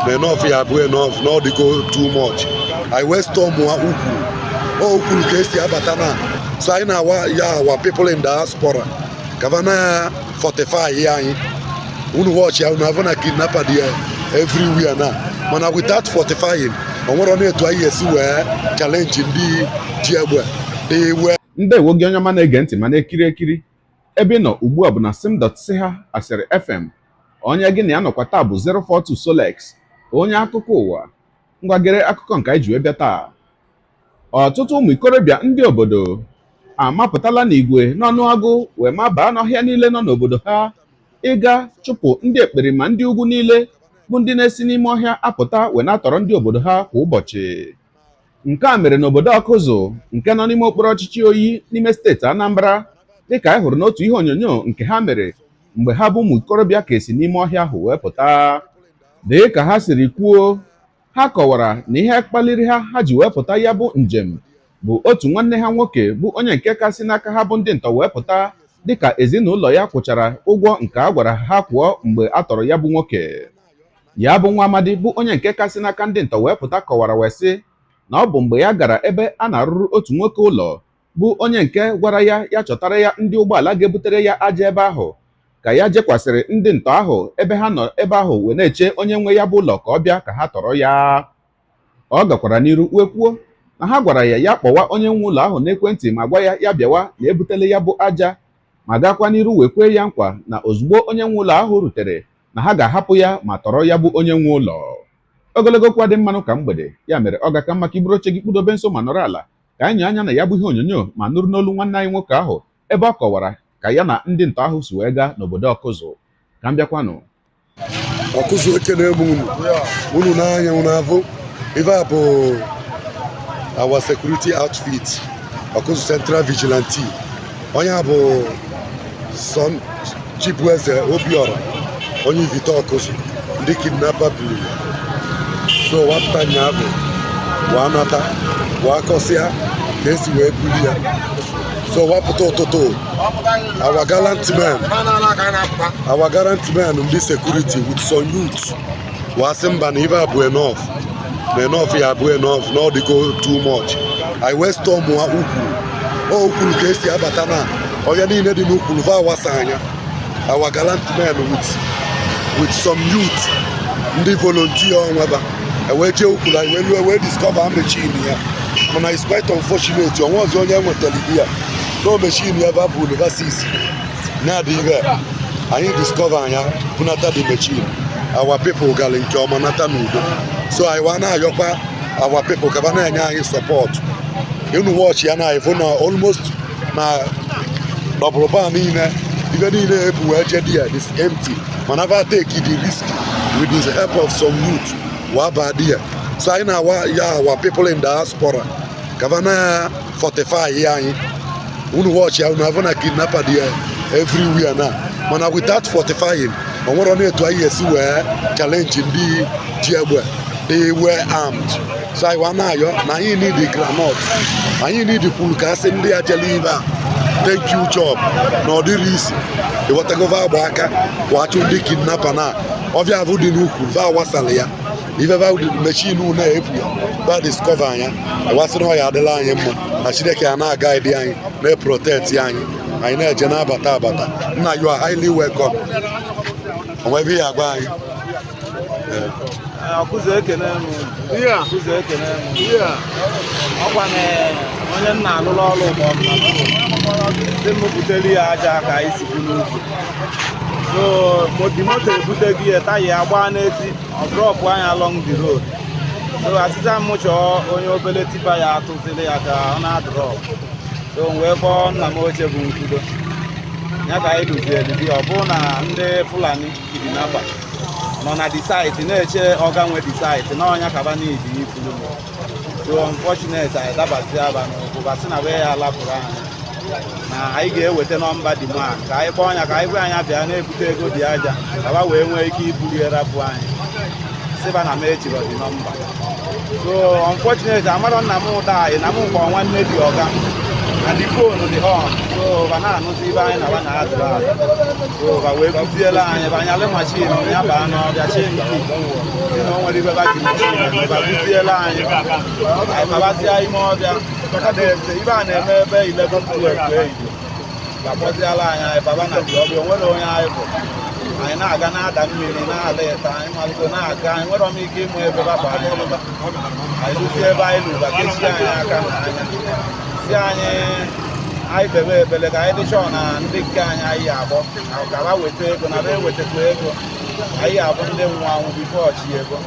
na enough ya bụ enough na ọ dịgo too much. Anyị wee storm ukwu ka esi abata na so anyị na-awa ya our people in diaspora kavana fortify anyị unu watch ya unu avana kidnapper there everywhere na mana without fortifying onwere ọ na-etu anyị esi wee challenge ndị ji egbe dị wee ndewo gị onye ọma na-ege ntị ma na-ekiri ekiri ebe ị nọ ugbu a bụ na sim.ha asịrị FM. Onye gị na ya nọkwa taa bụ 042 Solex, onye akụkọ ụwa. Ngwagere akụkọ nke anyị ji wee bịa taa. Ọtụtụ ụmụ ikorobịa ndị obodo amapụtala n'igwe n'ọnụagụ wee ma baa n'ọhịa niile nọ n'obodo ha ịga chụpụ ndị ekperima ndị ugwu niile bụ ndị na-esi n'ime ọhịa apụta wee na-atọrọ ndị obodo ha kwa ụbọchị. Nke a mere n'obodo Ọkụzụ nke nọ n'ime okpuru ọchịchị Oyi n'ime steeti Anambra, dịka anyị hụrụ n'otu ihe onyonyo nke ha mere mgbe ha bụ ụmụ ikorobịa ka esi n'ime ọhịa ahụ wee pụta. Dịka ha siri kwuo, ha kọwara na ihe kpaliri ha ji wee pụta ya bụ njem bụ otu nwanne ha nwoke bụ onye nke kasị n'aka ha bụ ndị ntọ wee pụta, dịka ezinụlọ ya kwụchara ụgwọ nke a gwara ha kwụọ mgbe a tọrọ ya bụ nwoke. Ya bụ nwa amadi bụ onye nke kasị n'aka ndị ntọ wee pụta kọwara wee sị na ọ bụ mgbe ya gara ebe a na-arụrụ otu nwoke ụlọ bụ onye nke gwara ya chọtara ya ndị ụgbọala ga-ebutere ya aja ebe ahụ, ka ya jekwasịrị ndị ntọ ahụ ebe ha nọ ebe ahụ wee na-eche onye nwe ya bụ ụlọ ka ọ bịa ka ha tọrọ ya. Ọ gakwara n'iru wee kwuo na ha gwara ya kpọwa onye nwe ụlọ ahụ n'ekwentị ma gwa ya bịawa na ebutele ya bụ aja, ma gakwa n'iru wee kwee ya nkwa na ozugbo onye nwe ụlọ ahụ rutere na ha ga-ahapụ ya ma tọrọ ya bụ onye nwe ụlọ. Ogologo kwa dị mmanụ ka mgbede, ya mere ọ ga-aka mma ka iburu oche gị kpudobe nso ma nọrọ ala ka anyị anya na ya bụ ihe onyonyo ma nụrụ n'olu nwanne anyị nwoke ahụ ebe ọ kọwara ka ya na ndị ntọ ahụ si wee gaa n'obodo Ọkụzụ. Ka m bịakwanụ. Ọkụzụ ekele m unu n'anya unu avụ ife a bụ our security outfit Ọkụzụ Central Vigilante. Onye a bụ son Chibueze Obiora onye Ivite Ọkụzụ ndị kidnapper buru so wapụta nya bụ wee nata wee kọsịa ka esi wee buli ya so wapụta ụtụtụ our gallant men ndị security with some youth wee sị mba na ife a bụ enough ya bụ enough na ọ dịgo too much. anyị wee storm ukwuru ka esi abata na ọhịa niile dị n'ukwuru va awasa anya our gallant men with some youth ndị volunteer onweba wee jee ukwuru anyị wee lue wee discover machine ya mana is quite unfortunate onwe ọzọ onye nwetara ibu ya no machine ya va bụ university na-adịghị anyị discover anya bunata the machine. Our people gara nke ọma nata n'udo so anyị wa na-ayọkwa our people ka ba na-enye anyị support. Unu watch ya na ịfụ na almost na n'ọbụrụba niile ibe niile ebu wee je there is empty mana va take the risk with the help of some youth wa ba there. So anyị na-awa ya our people in diaspora ka ba na fortify anyị. Unu watch ya unu avana kidnapper there everywhere na mana without fortifying onwere ọ na-etu anyị esi wee challenge ndị ji egbe they were armed. So anyị wa na-ayọ na anyị need the granite, anyị need kwuru ka asị ndị ajele ibe a thank you job na ọ dịrị isi ewetagova agba aka wachụ ndị kidnapper na ọbịa avụ dị n'ukwu va awasala ya ife va mechin na-ebu ya va discover anya ewasị na ọ ya adịla anyị mma na Chineke ya na-aga ịdị anyị na-protect anyị na-eje na-abata nna you are highly welcome. Onwe ebe ya agba anyị Ọkụzụ ekene m ọkwa na onye nna alụrụ ọrụ ndị m butere ya aja ka anyị si bụ n'ugwu so moto ebuteghị ya taya agba n'ezi ọ drọpụ anya along the road so asịza m chọọ onye obere tipa ya atụziri ya ka ọ na-adrọpụ so wee kpọọ nna m ochie bụ Nkwudo ya ka anyị duzieli ọ bụ na ndị Fulani kidnapper nọ na the site na-eche ọga nwe the site na ọnya kaba n'idi ifulu so unfortunate anyị dabazi aba n'ụkwụ basị na be ya alapụrụ anyị na anyị ga-eweta nọmba dị man ka anyị kpọọ ọnya ka anyị gwe anya bịa na-ebute ego dị aja kaba wee nwee ike ibuli rapụ anyị sịba na m echiro dị nọmba so unfortunate amarọ nna m ụda anyị na m nkwa nwanne dị ọga and the phone dị on so ba na-anụzi ibe anyị na ba na-azụ azụ so ba wee buziela anyị banyalụ machin ya baa n'ọbịa chenji si na o nwere ibe ba ji machin ba buziela anyị babazia ime ọbịa ibe a na-eme ebe 11-12 ehihie bakpọziela anyị baba na ji ọbịa o nwere onye anyị bụ anyị na-aga na-ada mmiri na-ala ịta anyị malite na-aga anyị nwere m ike ịmụ ebe baba anyị lụzie ebe anyị lụrụ bakechie anyị aka na anya si anyị bebe ebele ka anyị dị chọọ na ndị nke anyị agbọ ka ha weta ego na ewetakwa ego anyị abụ ndị nwụrụ anwụ bifo ọchị ego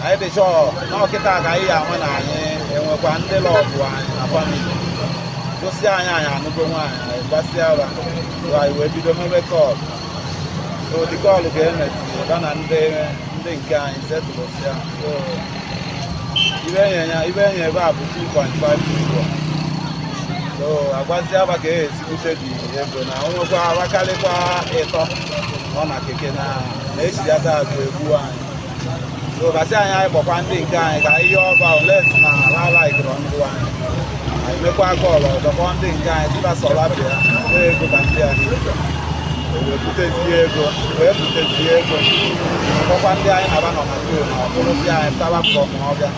anyị dị chọọ n'ọkịta ka anyị ama na anyị enwekwa ndị lọbụ anyị na famili gosi anyị anụgo nwaanyị anyị gbasịa ụra anyị wee bido mebe kọlụ so dị kọlụ ga-emeti ebe na ndị nke anyị setụlụsịa so ibe enye ebe a bụ 2.5 million so agwazi aba ka esibute dị ego na onwekwa abakarịkwa ịtọ ọ na keke na-echijata azụ egbu anyị so basị anyị gbakwa ndị nke anyị ka ihe ọba oles na alaikịrọ ndụ anyị mekwa kọlụ ọzọkwa ndị nke anyị dịba sọlabịa ego ka ndị anyị wee butezie ego ọkwa ndị anyị na-aba nọ na too na ọbụrụzi anyị taba pụọ ma ọbịa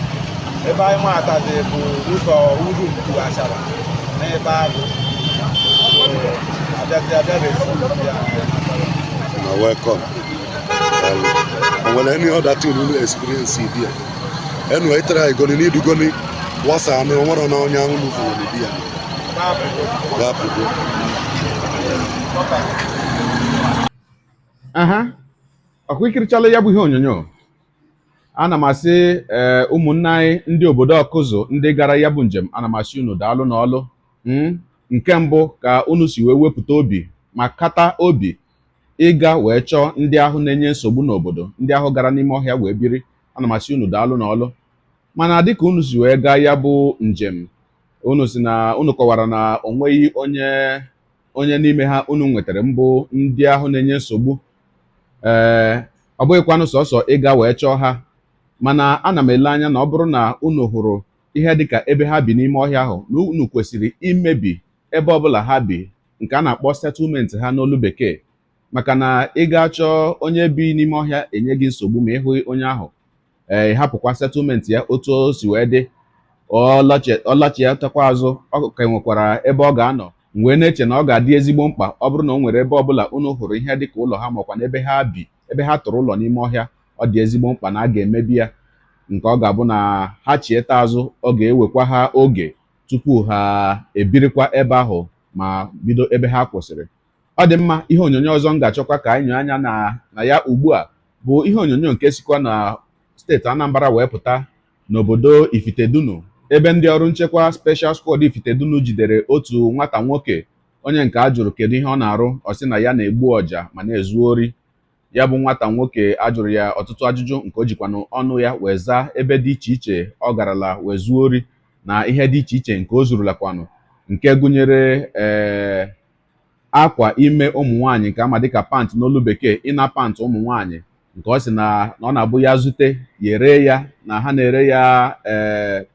ebe anyị matazi bụ ụzọ uru mkpu achara n'ebe ahụ welcome. O nwere any other thing you experience here? Anyway, try go ni dugo ni wasa na nwere na onye ahụ n'ufu ni dia. Ọkwa ikirichala ya bụ ihe onyonyo. Ana m asị ụmụnne anyị ndị obodo Ọkụzụ ndị gara ya bụ njem, ana m asị unu daalụ n'ọlụ. Nke mbụ ka unu si wee wepụta obi ma kata obi ịga wee chọọ ndị ahụ na-enye nsogbu n'obodo, ndị ahụ gara n'ime ọhịa wee biri. Ana m asị unu daalụ n'ọlụ. Mana dịka unu si wee gaa ya bụ njem, unu kọwara na o nweghị onye n'ime ha unu nwetara mbụ ndị ahụ na-enye nsogbu. Ọ bụghịkwanụ sọsọ ịga wee chọọ ha, mana ana m ele anya na ọ bụrụ na unu hụrụ ihe dịka ebe ha bi n'ime ọhịa ahụ, na unu kwesịrị imebi ebe ọbụla ha bi, nke a na-akpọ settlement ha n'olu bekee. Maka na ị ga chọọ onye bi n'ime ọhịa enye gị nsogbu ma ịhụ onye ahụ hapụkwa settlement ya otu o si wee dị, ọ lachiatakwa azụ, ọ ka nwekwara ebe ọ ga-anọ, wee na-eche na ọ ga-adị ezigbo mkpa ọ bụrụ na o nwere ebe ọbụla unu hụrụ ihe dịka ụlọ ha makwa na ebe ha bi, ebe ha tụrụ ụlọ n'ime ọhịa, ọ dị ezigbo mkpa na a ga-emebi ya, nke ọ ga-abụ na ha chieta azụ, ọ ga-ewekwa ha oge tupu ha ebirikwa ebe ahụ ma bido ebe ha kwụsịrị. Ọ dị mma. Ihe onyonyo ọzọ m ga-achọkwa ka anyị nyoo anya na ya ugbu a bụ ihe onyonyo nke sikwa na steeti Anambra wee pụta n'obodo Ifitedunu, ebe ndị ọrụ nchekwa Special Squad Ifitedunu jidere otu nwata nwoke onye nke a jụrụ kedu ihe ọ na-arụ. Ọ sị na ya na-egbu ọja ma na-ezu ori. Ya bụ nwata nwoke ajụrụ ya ọtụtụ ajụjụ nke o jikwanụ ọnụ ya wee zaa ebe dị iche iche ọ garala wee zuo ori na ihe dị iche iche nke o zurulakwanụ, nke gụnyere akwa ime ụmụ nwaanyị nke ama dịka pant n'olu bekee, ịna pant ụmụ nwaanyị, nke ọ sị na ọ na-abụ ya zute ya ere ya na ha na-ere ya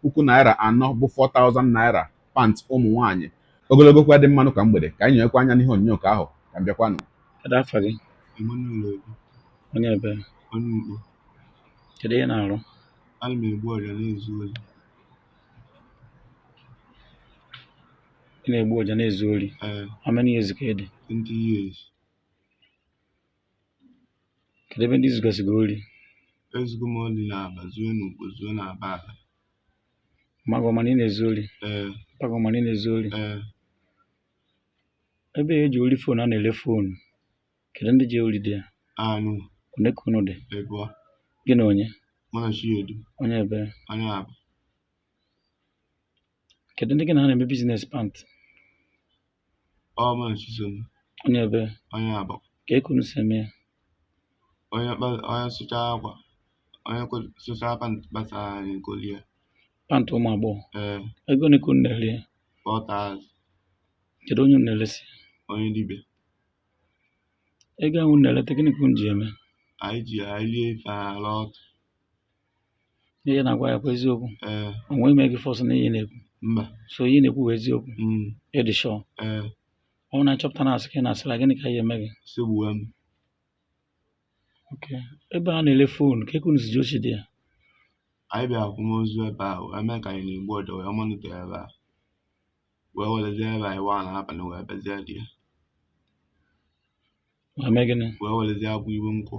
4,000 bụ 4,000 naira pant ụmụ nwaanyị. Ogologo kwa dị mmanụ ka mgbede ka anyị nyekwa anya n'ihe onyonyo nke ahụ ka m bịakwanụ. Onye ebe kedu ihe na-arụ? Ana m egbu ọja na-ezu ori. Ị na-egbu ọja na-ezu ori? How many years ka ị dị? 20 years. Kedu ebe ndị zugasịgo ori? Ezugo m ori na Aba, zuo n'Ugbo, zuo na Aba. Magọ mana ị na-ezu ori? Pagọ mana ị na-ezu ori? Ebe eji ori fon a na-ele fonu, kedu ndị ji ori dị ya? Anụ. Onye ka unu dị? Ebua. Gị na onye? Mụ na Chiedu. Onye ebe? Onye Aba. Kedu ndị gị na ha na-eme biznes pant? Ọ mụ na Chisom. Onye ebe? Onye Aba. Ka eke unu si eme ya? Onye sụcha akwa, onye sụcha pant gbasara anyị nkoli ya. Pant ụmụ agbọghọ? Ego ole ka unu na-ere ya? 4,000. Kedu onye unu na-eresi? Onye dibịa. Ego ahụ unu na-eleta gịnị ka unu ji eme? Anyị ji lie ife ala ọtụ. Ihe na-agwa ya kwa eziokwu? O nweghị ime gị fọsụ na ihe na-ekwu? mba so ihe na-ekwu bụ eziokwu ịdị shọ ee ọ bụrụ na achọpụta na asị ka ị na-asịla gịnị ka ihe eme gị segbuo m okay ebe a na-ele foonu ka ekunu si ji ochi dị ya anyị bịara akwamozu ebe a wee mee ka anyị na-egbu ọdọ wee mọnịtọ ebe a wee werezie ebe anyị waa n'abalị wee bezie dị ya ma mee gịnị wee werezie akwụ ibu nkwụ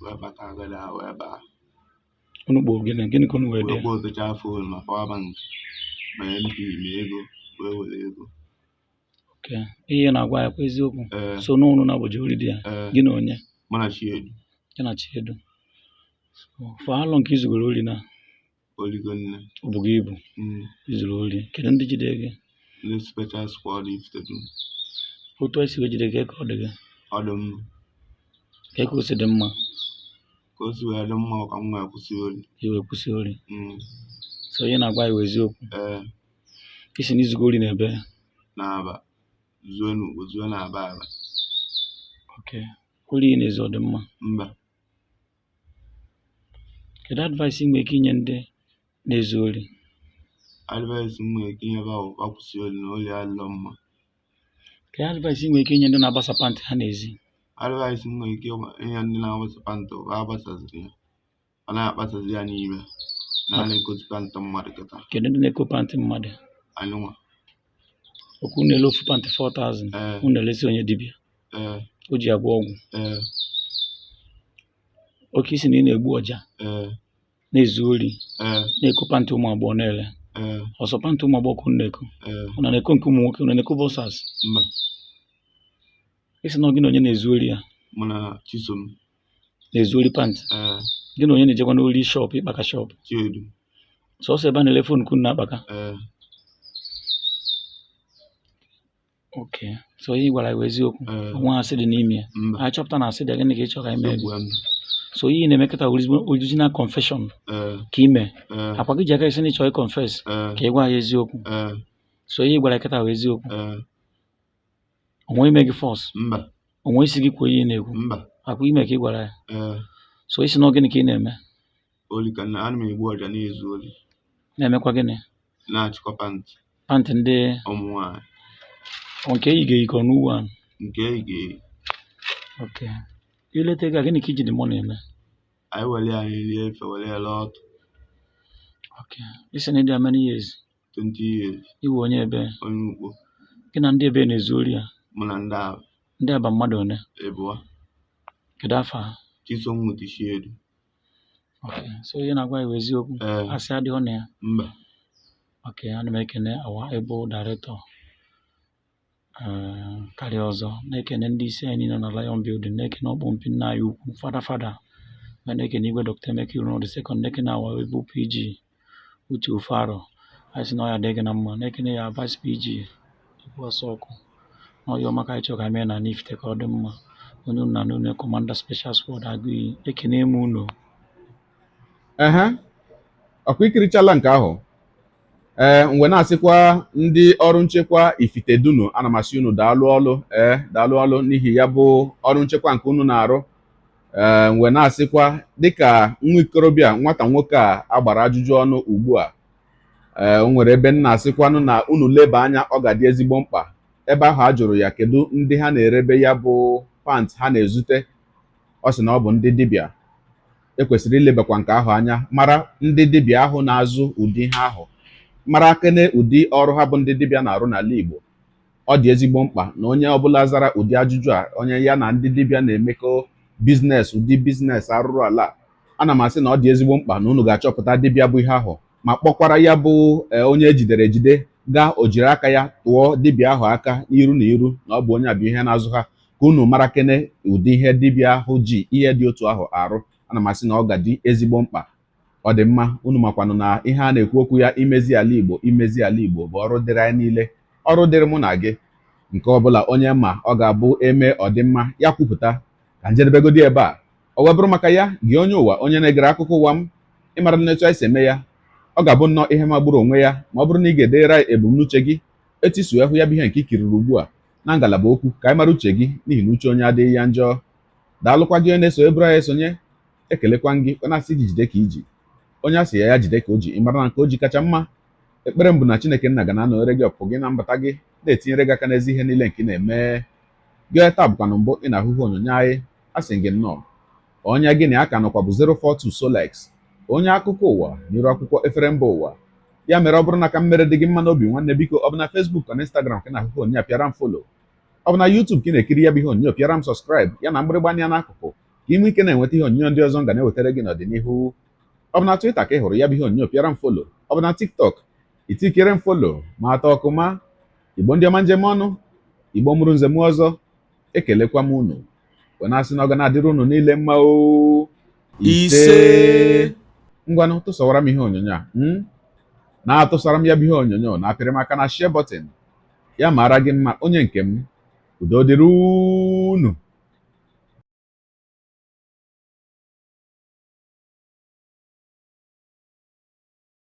wee bata agada wee baa unu kpọọ gịnị ka unu wee dị wee ya gba otocha foonu ma pawa bank ma mp ma ego wee were ego okay ihe na-agwa ya kwa eziokwu ee so n'ụlọ na-abụji ori dị ya ee gị na onye mụ na Chiedu gị na Chiedu for how long ka izugoro ori na oligo nne ọ bụ gị ibu izuru ori kedu ndị jide gị ndị special squad iftedu otu esi wee jide gị ka ọ dị gị ọdụ m ka o si dị mma ka o si wee dị mma ka m wee kwụsị ori iwe kwụsị ori so ihe na-agwa ya eziokwu ee isi na izugo ori na-ebe na-aba zuo n'ugbo zuo na-aba aba okay ori ị na-ezu ọ dị mma mba kedu advice ị nwere ike inye ndị na-ezu ori advice m nwere ike inye ba ụba kwụsị ori na ori adịlọ mma kedu advice ị nwere ike inye ndị na-agbasa pantị ha n'ezi advice m nwere ike inye ndị na-agbasa pantị ụba agbasaziri ya ọ na-akpasazi ya n'ime na a na-ekotu pantị mmadụ kịta kedu ndị na-eko pantị mmadụ anyị nwa okwu na-ele ofu pantị 4,000 ee unu na-elesi onye dibịa ee o ji agwọ ọgwụ ee oke isi na ị na-egbu ọja ee na-ezu ori ee na-eko pantị ụmụ agbọghọ na-ele ee ọsọ pantị ụmụ agbọghọ ka unu na-eko ee unu na-eko nke ụmụ nwoke unu na-eko bọsas mba isi na gị na onye na-ezu ori ya mụ na Chisom na-ezu ori pantị ee gị na onye na-ejekwa n'ori shọpụ ịkpaka shọpụ Chiedu sọsọ ebe a na-ele fon ka unu na-akpaka ee okay so ihe ị gwara ya bụ eziokwu ee nwa asị dị n'ime ya mba anyị chọpụta na asị dị gịnị ka ị chọrọ ime gị segbuo m so ihe ị na-emekọta original confession ee ka ime ee akwa gị ji aka isi na ịchọrọ confess ee ka ị gwa ya eziokwu ee so ihe ị gwara ya kịta bụ eziokwu ee onwe ime gị fọs mba onwe isi gị kwuo ihe ị na-ekwu mba akwa ime ka ị gwara ya ee so isi na gịnị ka ị na-eme ori ka ana m egbu ọja na-ezu ori na-emekwa gịnị na-achịkọ pantị pantị ndị ụmụ nwaanyị nke eyi ga-eyikọ n'uwe a nke eyi ga-eyi okay ileta ego a gịnị ka iji dị mọ na-eme anyị were anyị rie efe were ya laa ọtụ okay isi na ịdị many years 20 years iwe onye ebe onye ugbo gị na ndị ebe na-ezu ori ya mụ na ndị ahụ ndị aba mmadụ one ebụa kedu afọ ha Chisom nweta Chiedu okay so ihe na-agwa ya bụ eziokwu ee asị adịghọ na ya mba okay ana m ekene awa ebe director karịa ọzọ na-ekene ndị isi anyị niile na Lion Building na-ekene ọkpọmpi nna anyị ukwu fada ma na-ekene igwe Dr. Emeka Irunọ second na-ekene awa ebe PG Uche Ofaro anyị sị na ọya dịghị na mma na-ekene ya Vice PG Ikwuasọkụ na ọya ọmaka anyị chọrọ ka mee na Nifite ka ọ dị mma onye unu na n'une Commander Special Squad Agụiyi ekene m unu ehe ọkwa ikirichala nke ahụ mgbe na-asịkwa ndị ọrụ nchekwa Ifite Dunu ana m asị unu daalụ ọlụ daalụ ọlụ n'ihi ya bụ ọrụ nchekwa nke unu na-arụ mgbe na-asịkwa dịka nwa ikorobịa nwata nwoke a agbara ajụjụ ọnụ ugbu a o nwere ebe nna asịkwanụ na unu leba anya ọ ga-adị ezigbo mkpa ebe ahụ a jụrụ ya kedu ndị ha na-erebe ya bụ pant ha na-ezute ọ sị na ọ bụ ndị dibịa ekwesịrị ilebakwa nke ahụ anya mara ndị dibịa ahụ na-azụ ụdị ihe ahụ mara kene ụdị ọrụ ha bụ ndị dibịa na-arụ n'ala Igbo ọ dị ezigbo mkpa na onye ọbụla zara ụdị ajụjụ a onye ya na ndị dibịa na-emekọ biznes ụdị biznes arụrụ ala ana m asị na ọ dị ezigbo mkpa na unu ga-achọpụta dibịa bụ ihe ahụ ma kpọkwara ya bụ onye ejidere ejide gaa o jiri aka ya tụọ dibịa ahụ aka n'iru na iru na ọ bụ onye a bụ ihe na-azụ ha ka unu mara kene ụdị ihe dibịa ahụ ji ihe dị otu ahụ arụ ana m asị na ọ ga-adị ezigbo mkpa ọ dị mma unu makwanụ na ihe a na-ekwu okwu ya imezi ala Igbo bụ ọrụ dịrị anyị niile ọrụ dịrị mụ na gị nke ọbụla onye ma ọ ga-abụ eme ọdịmma ya kwupụta ka njedebegodi ebe a ọ wee bụrụ maka ya gị onye ụwa onye na-egere akụkọ ụwa m ịmara nnetu anyị si eme ya ọ ga-abụ nnọọ ihe magburu onwe ya ma ọ bụrụ na ị ga-edere ebumnuche gị etusu ịhụ ya bụ ihe nke ikiriri ugbu a na ngalaba okwu ka anyị mara uche gị n'ihi na uche onye adịghị ya njọ daalụkwa gị onye na-eso eburu anyị esonye ekelekwa gị ọ na-asị gị jide ka iji onye a sị ya jide ka o ji ịmara na nke o ji kacha mma ekpere m bụ na Chineke nna ga na-anọnyere gị ọpụ gị na mbata gị, na-etinyere gị aka n'ezi ihe niile nke ị na-eme. Gị onye taa bụkwa na mbụ ị na-ahụ ihe onyonyo anyị, asị gị nnọọ. Onye gị na ya ka nọkwa bụ 042 Solex, onye akụkọ ụwa n'iru akwụkwọ efere mba ụwa. Ya mere ọ bụrụ na ka m mere dị gị mma n'obi nwanne, biko ọ bụ na Facebook na Instagram ka ị na-ahụ onyonyo a, pịara m folo. Ọ bụ na YouTube ka ị na-ekiri ya bụ ihe onyonyo, pịara m sọskraịb ya na mgbịrịgba anya n'akụkụ ka ị nwee ike na-enweta ihe onyonyo ndị ọzọ m ga na-ewetara gị n'ọdịnihu. Ọ bụ na Twitter ka ị hụrụ ya bụ ihe onyonyo, pịara m folo. Ọ bụ na TikTok itikere m folo ma atọ ọkụma. Igbo ndị ọma njem ọnụ, Igbo mụrụ nze m ọzọ, ekelekwa m unu wee na-asị na ọ ga na-adịrị unu niile mma o. ise Ngwanụ tụsawara m ihe onyonyo a na-atụsara m ya bụ ihe onyonyo na-apịrị m aka na share button. Ya mara gị mma onye nke m, udo dịrị unu.